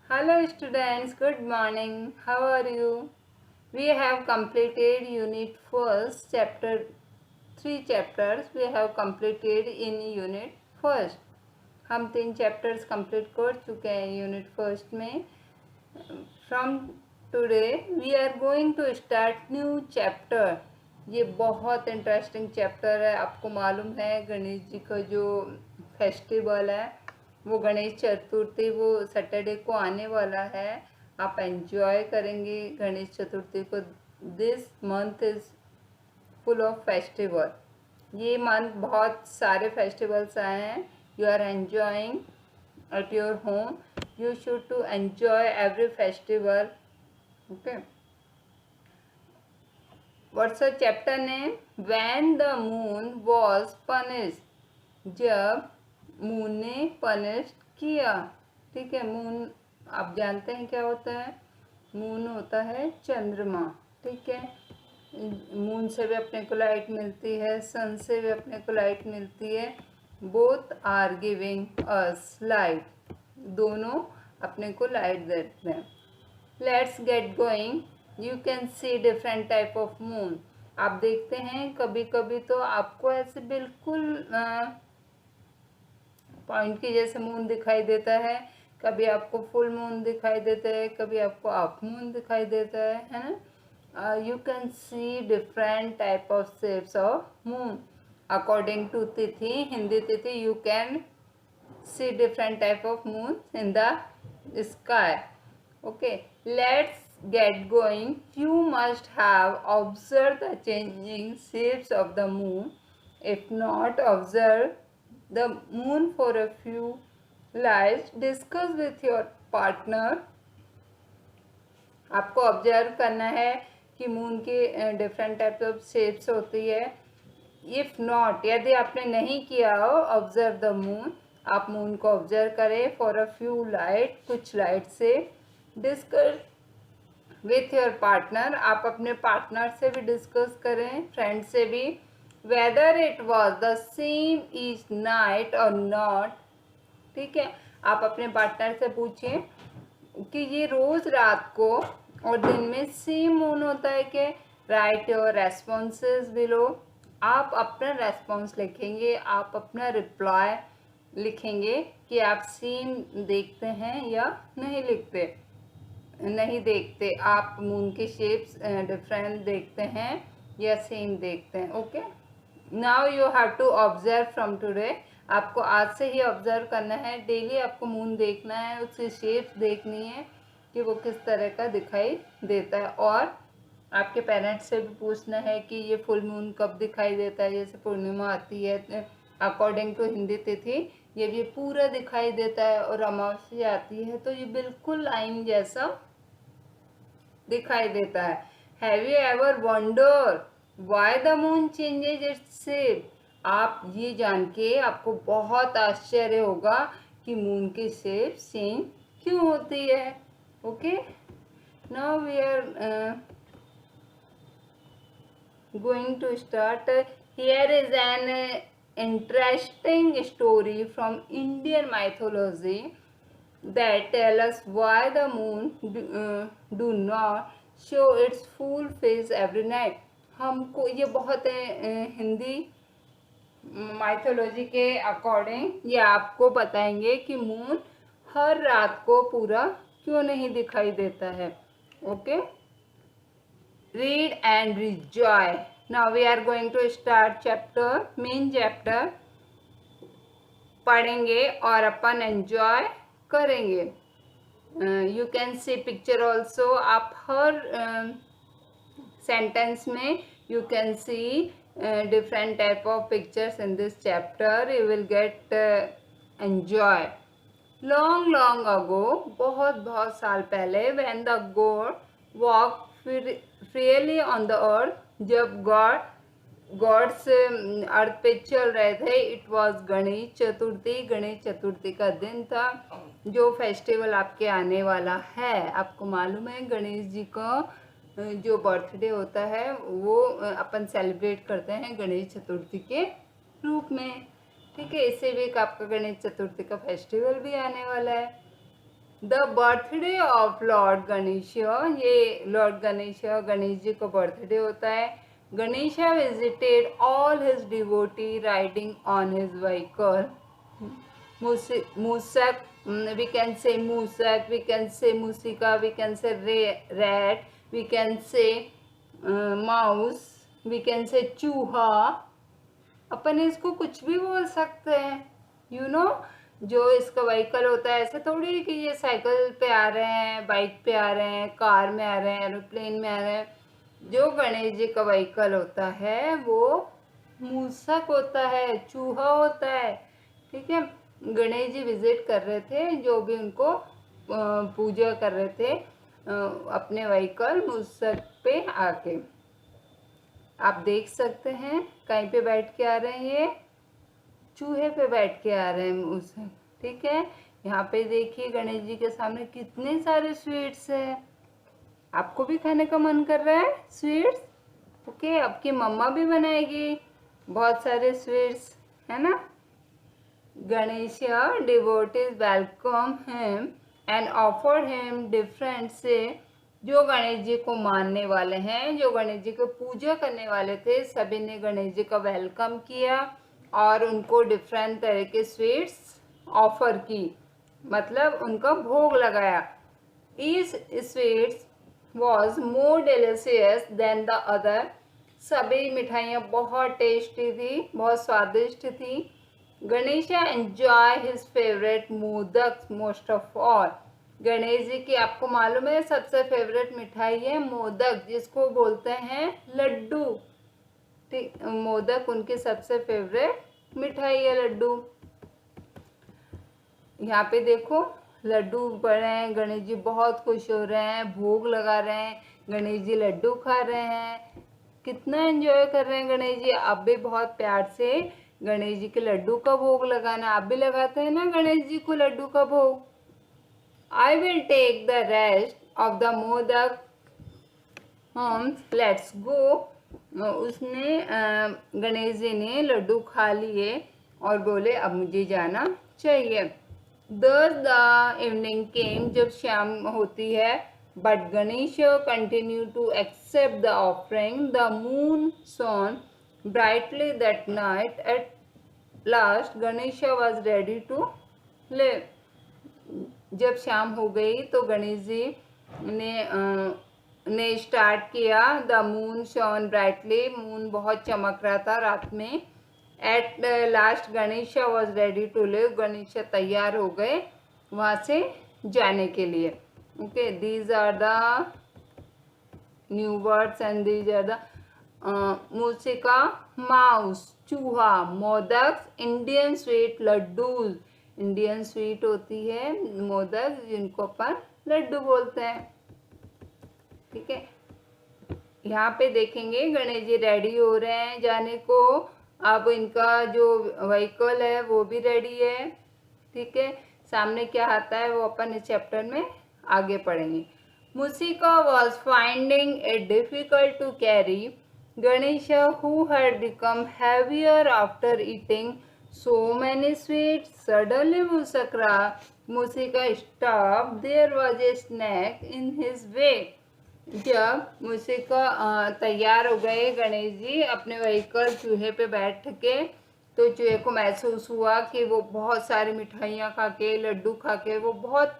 Hello students, good morning. How are you? We have completed unit first chapter 3 chapters we have completed in unit first. हम 3 chapters complete कर चुके हैं unit first में. From today we are going to start new chapter. ये बहुत interesting chapter है. आपको मालूम है गणेश जी का जो फेस्टिवल है वो गणेश चतुर्थी वो सैटरडे को आने वाला है. आप एंजॉय करेंगे गणेश चतुर्थी को. This month is full of festival. ये मंथ बहुत सारे फेस्टिवल्स आए हैं. You are enjoying at your home. You should to enjoy every festival. Okay. What's the chapter name? When the moon was punished. जब moon ने punish किया. ठीक है. मून आप जानते हैं क्या होता है? मून होता है चंद्रमा. ठीक है. मून से भी अपने को लाइट मिलती है, सन से भी अपने को लाइट मिलती है. Both are giving us light. दोनों अपने को लाइट देते हैं. Let's get going. You can see different type of moon. आप देखते हैं कभी कभी तो आपको ऐसे बिल्कुल पॉइंट की जैसे मून दिखाई देता है. कभी आपको फुल मून दिखाई देता है, कभी आपको हाफ मून दिखाई देता है ना. You can see different type of shapes of moon according to तिथि. हिंदी तिथि you can see different type of moon in the sky. Okay. Let's get going. You must have observed the changing shapes of the moon. If not, observe the moon for a few lights. Discuss with your partner. आपको observe करना है कि moon की different types of shapes होती है. If not, यदि आपने नहीं किया हो ऑब्जर्व द मून, आप मून को ऑब्जर्व करें फॉर अ फ्यू लाइट, कुछ लाइट से. डिस्कस विथ योर पार्टनर, आप अपने पार्टनर से भी डिस्कस करें, फ्रेंड से भी. Whether it was the same each night और नॉट. ठीक है. आप अपने पार्टनर से पूछिए कि ये रोज रात को और दिन में सेम मून होता है कि. Right your responses below. आप अपना रेस्पॉन्स लिखेंगे, आप अपना रिप्लाई लिखेंगे कि आप सेम देखते हैं या नहीं लिखते, नहीं देखते. आप मून के शेप्स डिफरेंट देखते हैं या सेम देखते हैं. Okay. Now you have to observe from today. आपको आज से ही ऑब्जर्व करना है. डेली आपको मून देखना है, उसकी शेप्स देखनी है कि वो किस तरह का दिखाई देता है. और आपके पेरेंट्स से भी पूछना है कि ये फुल मून कब दिखाई देता है. जैसे पूर्णिमा आती है अकॉर्डिंग टू हिंदी तिथि ये पूरा दिखाई देता है, और अमावस्या आती है तो ये बिल्कुल लाइन जैसा दिखाई देता है. Have you ever wonder why the moon changes its shape. आप ये जान के आपको बहुत आश्चर्य होगा कि मून की शेप चेंज क्यों होती है. Okay. Now we are going to start. Here is an interesting story from Indian mythology that tell us why the moon do not show its full face every night. हमको ये बहुत Hindi mythology के according ये आपको बताएंगे कि moon हर रात को पूरा क्यों नहीं दिखाई देता है. Okay. Read and enjoy. Now we are going to start chapter, main chapter. पढ़ेंगे और अपन एंजॉय करेंगे. You can C picture also. आप हर सेंटेंस में you can see different type of pictures in this chapter. You will get enjoy. Long long ago, बहुत बहुत साल पहले, when the God walk freely on the earth, जब God's अर्थ पे चल रहे थे. It was Ganesh Chaturthi. गणेश चतुर्थी का दिन था. जो फेस्टिवल आपके आने वाला है, आपको मालूम है गणेश जी का जो बर्थडे होता है वो अपन सेलिब्रेट करते हैं गणेश चतुर्थी के रूप में. ठीक है. इसी वीक आपका गणेश चतुर्थी का फेस्टिवल भी आने वाला है. The birthday of lord Ganesh, ये लॉर्ड गणेश जी का बर्थडे होता है. Ganesha visited all his devotee riding on his vehicle. Mushak, we can say Mushak, we can say Mushika, we can say rat, we can say mouse, we can say चूहा. अपन इसको कुछ भी बोल सकते हैं. यू नो, जो इसका व्हीकल होता है, ऐसे थोड़ी कि ये साइकिल पे आ रहे हैं, बाइक पे आ रहे हैं, कार में आ रहे हैं, एरोप्लेन में आ रहे हैं. जो गणेश जी का व्हीकल होता है वो मूसक होता है, चूहा होता है. ठीक है. गणेश जी विजिट कर रहे थे, जो भी उनको पूजा कर रहे थे अपने व्हीकल मूसक पे आके. आप देख सकते हैं कहीं पे बैठ के आ रहे हैं, ये चूहे पे बैठ के आ रहे हैं मूसक. ठीक है. यहाँ पे देखिए गणेश जी के सामने कितने सारे स्वीट्स है. आपको भी खाने का मन कर रहा है स्वीट्स? ओके, आपकी मम्मा भी बनाएगी बहुत सारे स्वीट्स, है ना. Ganesha devotees welcome him and offered him different से, जो गणेश जी को मानने वाले हैं, जो गणेश जी को पूजा करने वाले थे, सभी ने गणेश जी का वेलकम किया और उनको डिफरेंट तरह के स्वीट्स ऑफर की, मतलब उनका भोग लगाया. Each sweets was more delicious than the other. सभी मिठाइयाँ बहुत टेस्टी थी, बहुत स्वादिष्ट थी. Ganesha enjoy his favourite modak most of all. Ganesh ji की आपको मालूम है सबसे फेवरेट मिठाई है मोदक, जिसको बोलते हैं लड्डू. ठीक, मोदक उनकी सबसे फेवरेट मिठाई है, लड्डू. यहाँ पे देखो लड्डू पड़ रहे हैं, गणेश जी बहुत खुश हो रहे हैं, भोग लगा रहे हैं, गणेश जी लड्डू खा रहे हैं. कितना एंजॉय कर रहे हैं गणेश जी. आप भी बहुत प्यार से गणेश जी के लड्डू का भोग लगाना. आप भी लगाते हैं ना गणेश जी को लड्डू का भोग. I will take the rest of the modak home, let's go. उसने गणेश जी ने लड्डू खा लिए और बोले अब मुझे जाना चाहिए. Thus the evening came, जब शाम होती है. But Ganesha continued to accept the offering. The moon shone brightly that night. At last Ganesha was ready to leave. जब शाम हो गई तो गणेश जी ने स्टार्ट किया. The moon shone brightly, moon बहुत चमक रहा था रात में. At last Ganesha was ready to leave, Ganesha तैयार हो गए वहाँ से जाने के लिए. Okay, these are the new words and these are the Mushika mouse, chuha, modak, Indian sweet laddoos. Indian sweet होती है मोदक, जिनको अपन लड्डू बोलते हैं. ठीक है. यहाँ पे देखेंगे गणेश जी रेडी हो रहे हैं जाने को. अब इनका जो व्हीकल है वो भी रेडी है. ठीक है. सामने क्या आता है वो अपन इस चैप्टर में आगे पढ़ेंगे. Mushika was finding it difficult to carry Ganesha, who had become heavier after eating so many sweets. Suddenly Musika stopped. There was a snake in his way. जब मूसिका तैयार हो गए गणेश जी अपने व्हीकल चूहे पे बैठ के, तो चूहे को महसूस हुआ कि वो बहुत सारी मिठाइयाँ खा के, लड्डू खा के वो बहुत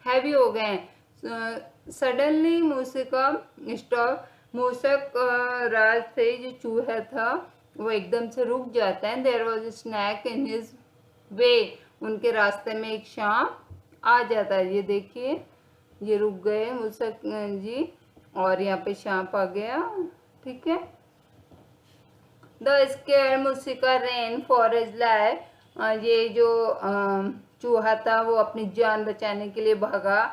हैवी हो गए हैं. सडनली मूसिका स्टॉप, मूसक राज से जो चूहा था वो एकदम से रुक जाता है. There was a snack in his way, उनके रास्ते में एक सांप आ जाता है. ये देखिए, ये रुक गए मूसक जी और यहाँ पे सांप आ गया. ठीक है. The scare Mushika ran for his life, ये जो चूहा था वो अपनी जान बचाने के लिए भागा.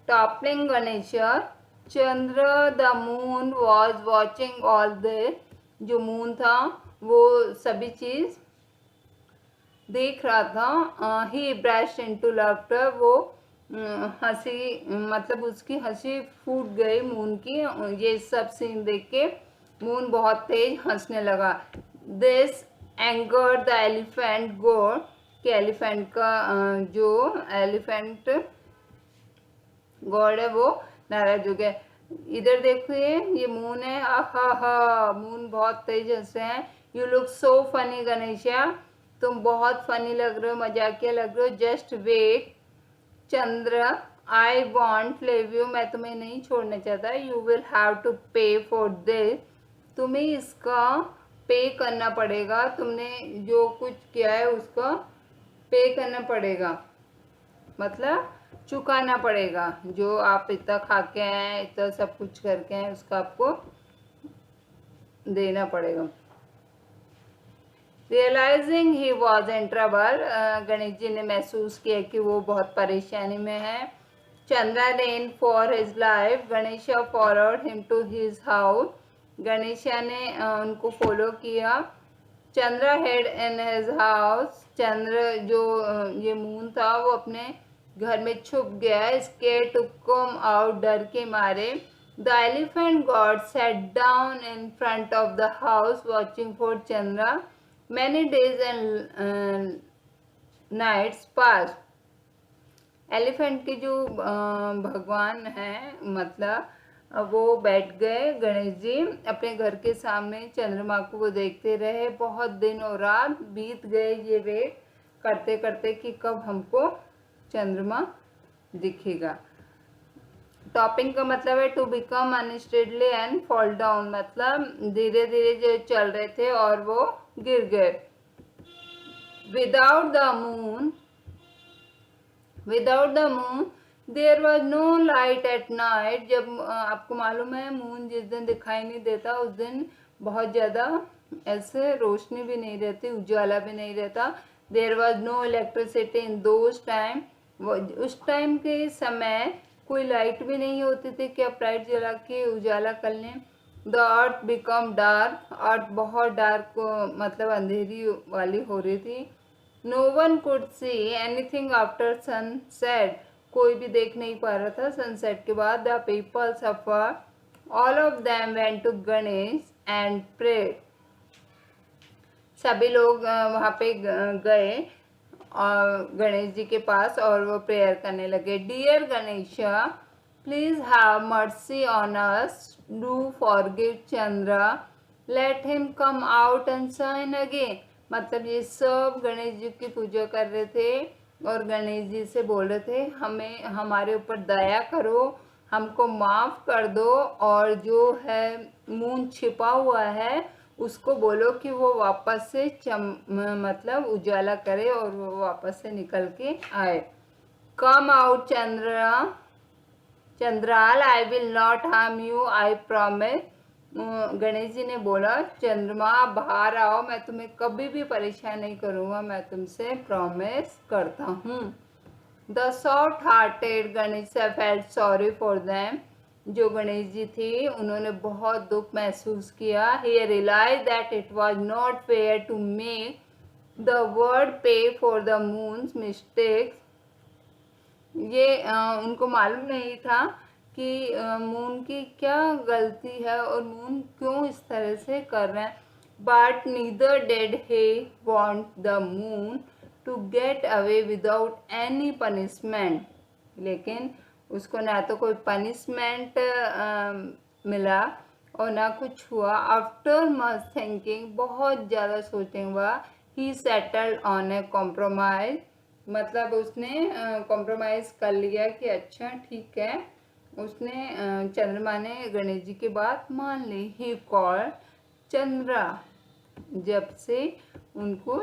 Toppling Ganesha Chandra, the moon was watching all the, जो मून था वो सभी चीज देख रहा था. ही ब्रश्ड इनटू लाफ्टर, वो हंसी, मतलब उसकी हंसी फूट गई मून की. ये सब सीन देख के मून बहुत तेज हंसने लगा. This angered the elephant God, कि एलिफेंट का जो एलिफेंट गॉड है वो नाराज हो गया। इधर देखिए ये मून है, आहा मून बहुत तेज हंसे हैं। You look so funny Ganesha, तुम बहुत फनी लग रहे हो, मजाकिया लग रहे हो। Just wait Chandra, I won't leave you, मैं तुम्हें नहीं छोड़ना चाहता। You will have to pay for this, तुम्हें इसका पे करना पड़ेगा, तुमने जो कुछ किया है उसका पे करना पड़ेगा, मतलब चुकाना पड़ेगा। जो आप इतना खा के हैं, इतना सब कुछ करके हैं, उसका आपको देना पड़ेगा। Realising he was in trouble, Ganesh ji ने महसूस किया कि वो बहुत परेशानी में है। Chandra ran for his life, Ganesha followed him to his house, Ganesha ने उनको फॉलो किया। Chandra hid in his house, Chandra जो ये मून था वो अपने घर में छुप गया। स्केर्ड टू कम आउट, डर के मारे। The elephant god set down in front of the house watching for Chandra. Many days and nights pass, elephant के जो भगवान हैं, मतलब वो बैठ गए, गणेश जी अपने घर के सामने चंद्रमा को वो देखते रहे। बहुत दिन और रात बीत गए ये वेट करते करते कि कब हमको चंद्रमा दिखेगा। टॉपिंग का मतलब है to become unsteadily and fall down, मतलब धीरे धीरे जो चल रहे थे और वो गिर गए। Without the moon, without the moon there was no light at night, जब आपको मालूम है मून जिस दिन दिखाई नहीं देता उस दिन बहुत ज़्यादा ऐसे रोशनी भी नहीं रहती, उजाला भी नहीं रहता। There was no electricity in those time, उस टाइम के समय कोई लाइट भी नहीं होती थी कि आप लाइट जला के उजाला कर लें। The earth become dark, earth बहुत डार्क मतलब अंधेरी वाली हो रही थी। No one could see anything after sunset, कोई भी देख नहीं पा रहा था सनसेट के बाद। The people suffer, all of them went to Ganesh and prayed, सभी लोग वहाँ पे गए और गणेश जी के पास और वो प्रेयर करने लगे। Dear Ganesha please have mercy on us, do forgive Chandra, let him come out and shine again, मतलब ये सब गणेश जी की पूजा कर रहे थे और गणेश जी से बोल रहे थे हमें हमारे ऊपर दया करो, हमको माफ़ कर दो, और जो है मून छिपा हुआ है उसको बोलो कि वो वापस से मतलब उजाला करे और वो वापस से निकल के आए। कम आउट चंद्रा, चंद्राल, I will not harm you, I promise, Ganesh ji ने बोला चंद्रमा बाहर आओ, मैं तुम्हें कभी भी परेशान नहीं करूँगा, मैं तुमसे प्रॉमिस करता हूँ। The soft hearted Ganesh felt sorry for them, जो गणेश जी थी उन्होंने बहुत दुख महसूस किया। He realize that it was not fair to make the world pay for the moon's mistakes, ये उनको मालूम नहीं था कि मून की क्या गलती है और मून क्यों इस तरह से कर रहे हैं। But neither did he want the moon to get away without any punishment, लेकिन उसको ना तो कोई पनिशमेंट मिला और ना कुछ हुआ। आफ्टर मच थिंकिंग, बहुत ज़्यादा सोचने हुआ, ही सेटल्ड ऑन ए कॉम्प्रोमाइज, मतलब उसने कॉम्प्रोमाइज़ कर लिया कि अच्छा ठीक है, उसने चंद्रमा ने गणेश जी की बात मान ली। ही कॉल चंद्रा, जब से उनको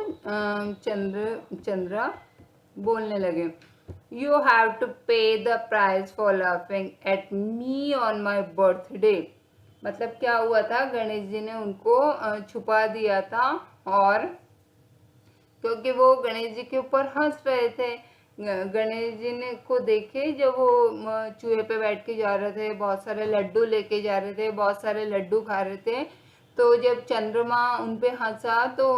चंद्रा बोलने लगे। यू हैव टू पे the price for laughing at me on my birthday, मतलब क्या हुआ था, गणेश जी ने उनको छुपा दिया था और क्योंकि वो गणेश जी के ऊपर हंस रहे थे। गणेश जी ने को देखे जब वो चूहे पे बैठ के जा रहे थे, बहुत सारे लड्डू लेके जा रहे थे, बहुत सारे लड्डू खा रहे थे, तो जब चंद्रमा उन पे हंसा तो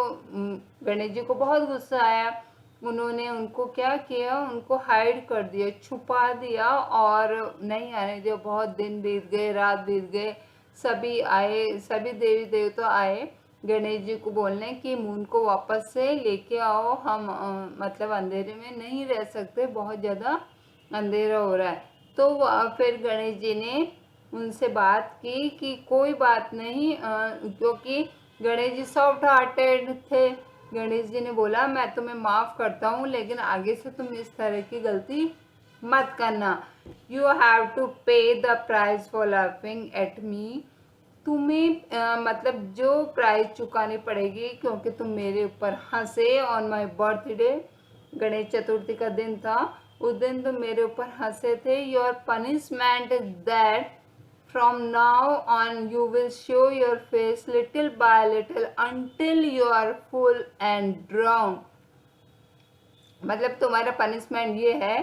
गणेश जी को बहुत गुस्सा आया। उन्होंने उनको क्या किया, उनको हाइड कर दिया, छुपा दिया और नहीं आने दिया। बहुत दिन बीत गए, रात बीत गए, सभी आए, सभी देवी देवता आए गणेश जी को बोलने कि मून को वापस से लेके आओ, हम मतलब अंधेरे में नहीं रह सकते, बहुत ज़्यादा अंधेरा हो रहा है। फिर गणेश जी ने उनसे बात की कि कोई बात नहीं, क्योंकि गणेश जी सॉफ्ट हार्टेड थे। गणेश जी ने बोला मैं तुम्हें माफ़ करता हूँ, लेकिन आगे से तुम इस तरह की गलती मत करना। यू हैव टू पे the price for laughing at me. तुम्हें मतलब जो प्राइस चुकानी पड़ेगी क्योंकि तुम मेरे ऊपर हंसे on my birthday. Ganesh Chaturthi का दिन था, उस दिन तुम मेरे ऊपर हंसे थे। Your punishment is that from now on you will show your face little by little until you are full and drown. मतलब तुम्हारा पनिशमेंट ये है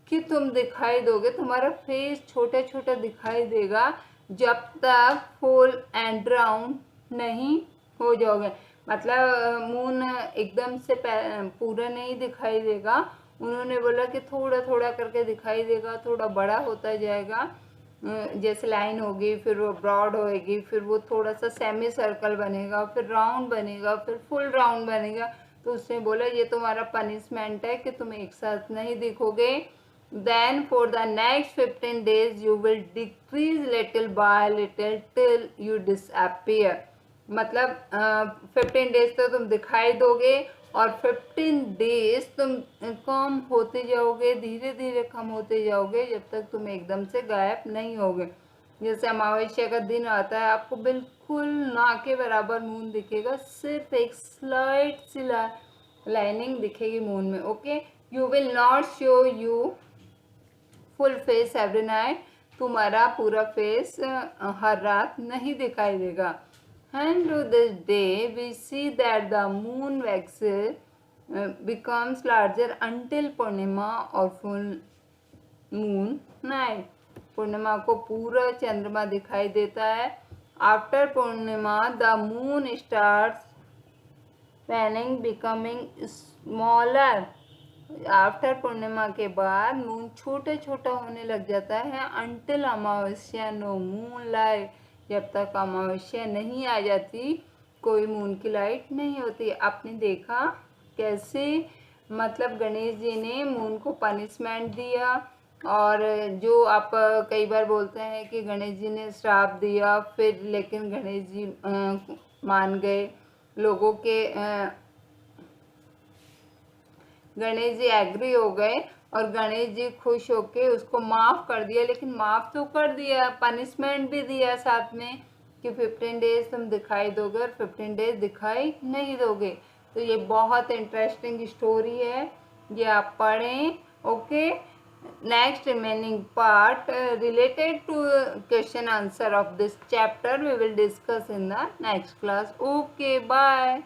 कि तुम दिखाई दोगे, तुम्हारा फेस छोटा छोटा दिखाई देगा जब तक फुल एंड ड्राउन नहीं हो जाओगे। मतलब मून एकदम से पूरा नहीं दिखाई देगा। उन्होंने बोला कि थोड़ा थोड़ा करके दिखाई देगा, थोड़ा बड़ा होता जाएगा, जैसे लाइन होगी, फिर वो ब्रॉड होएगी, फिर वो थोड़ा सा सेमी सर्कल बनेगा, फिर राउंड बनेगा, फिर फुल राउंड बनेगा। तो उसने बोला ये तुम्हारा पनिशमेंट है कि तुम एक साथ नहीं दिखोगे। Then for the next 15 days you will decrease little by little till you disappear. मतलब 15 days तो तुम दिखाई दोगे और 15 days तुम कम होते जाओगे, धीरे धीरे कम होते जाओगे जब तक तुम एकदम से गायब नहीं होगे। जैसे अमावस्या का दिन आता है, आपको बिल्कुल ना के बराबर मून दिखेगा, सिर्फ एक स्लाइट सी लाइनिंग दिखेगी मून में। Okay, you will not show you full face every night. तुम्हारा पूरा फेस हर रात नहीं दिखाई देगा। And to this day we see that the moon waxes becomes larger until पूर्णिमा और full moon night। पूर्णिमा को पूरा चंद्रमा दिखाई देता है। After Purnima the moon starts waning becoming smaller। After Purnima के बाद मून छोटा छोटा होने लग जाता है। अंटिल अमावस्या नो मून लाइट। जब तक अमावस्या नहीं आ जाती कोई मून की लाइट नहीं होती। आपने देखा कैसे मतलब गणेश जी ने मून को पनिशमेंट दिया। और जो आप कई बार बोलते हैं कि गणेश जी ने श्राप दिया, फिर लेकिन गणेश जी मान गए, लोगों के गणेश जी एग्री हो गए और गणेश जी खुश होके उसको माफ़ कर दिया। लेकिन माफ़ तो कर दिया, पनिशमेंट भी दिया साथ में कि 15 days तुम दिखाई दोगे और 15 days दिखाई नहीं दोगे। तो ये बहुत इंटरेस्टिंग स्टोरी है, ये आप पढ़ें। Okay, next remaining part related to question answer of this chapter we will discuss in the next class. Okay, bye.